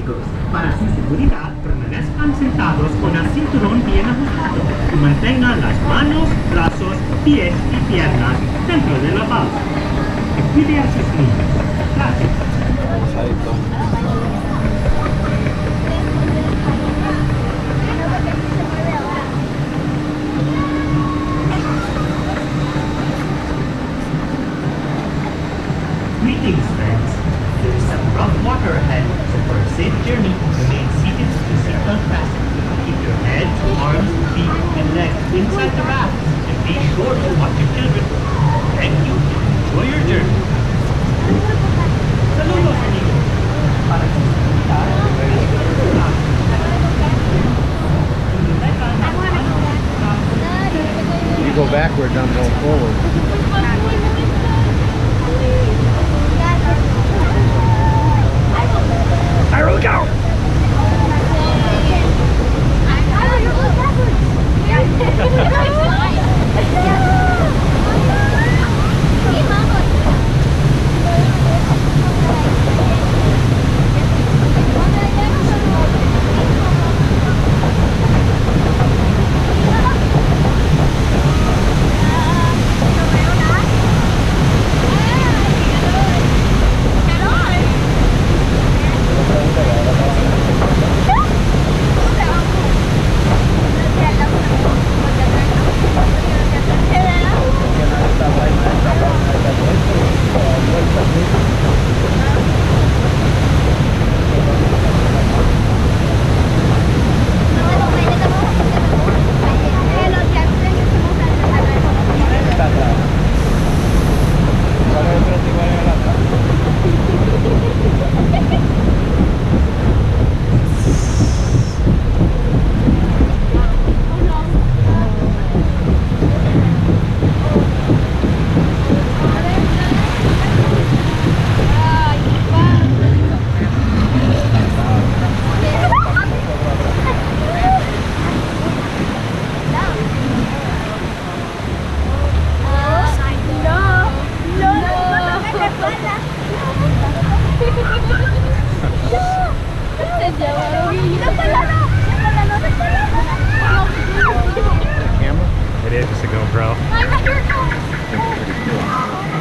amigos. Para su seguridad, permanezcan sentados con el cinturón bien ajustado y mantengan las manos, brazos, pies y piernas dentro de la balsa. Y cuide a sus niños. Gracias. Greetings, friends. There is some rough water ahead, so for a safe journey, remain seated with your seatbelt fastened. Keep your head, arms, feet, and legs inside the raft, and be sure to watch your children. Thank you. Enjoy your journey. Saludos, amigos. Para su seguridad, you go backwards, I'm going forward. Here we go!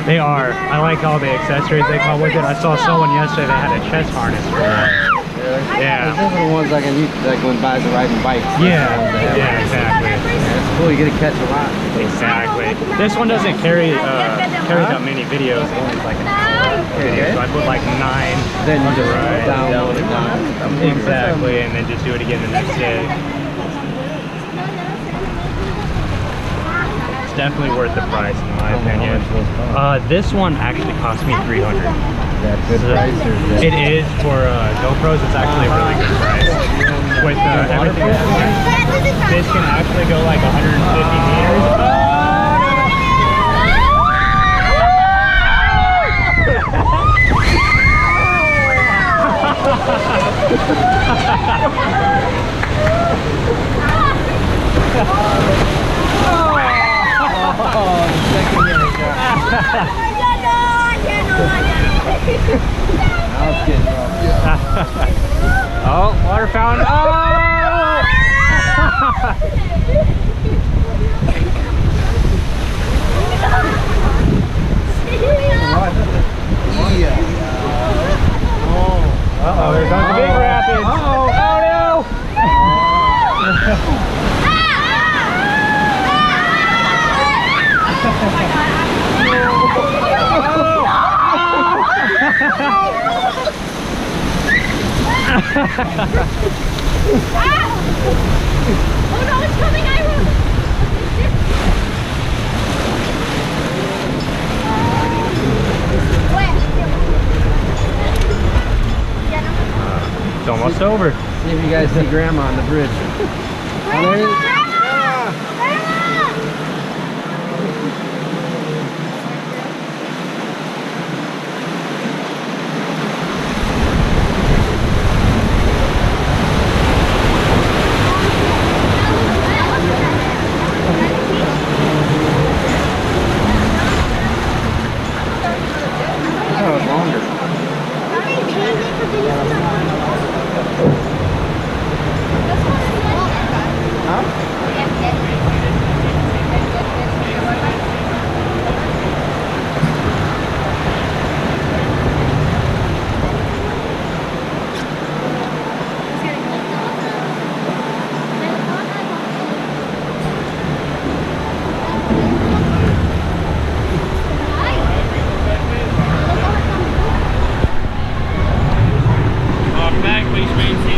They are. I like all the accessories they come with it. I saw someone yesterday that had a chest harness for it. Yeah. Those are the ones I can use like when guys are riding bikes. Yeah. Yeah, exactly. Yeah, it's cool. You get to catch a lot. Exactly. This one doesn't carry that many videos. It only like a video. So I put like 9 then on you the just ride. download it down. Exactly, and then just do it again the next day. It's definitely worth the price in my opinion. This one actually cost me $300. That's good price. It is for GoPros. It's actually a really good price with everything. This can actually go like 150 meters. Oh, water fountain. Oh! Uh-oh, there comes the big rapids. Uh-oh. Oh, Oh no, it's coming, Ira! It's almost over. See if you guys see Grandma on the bridge.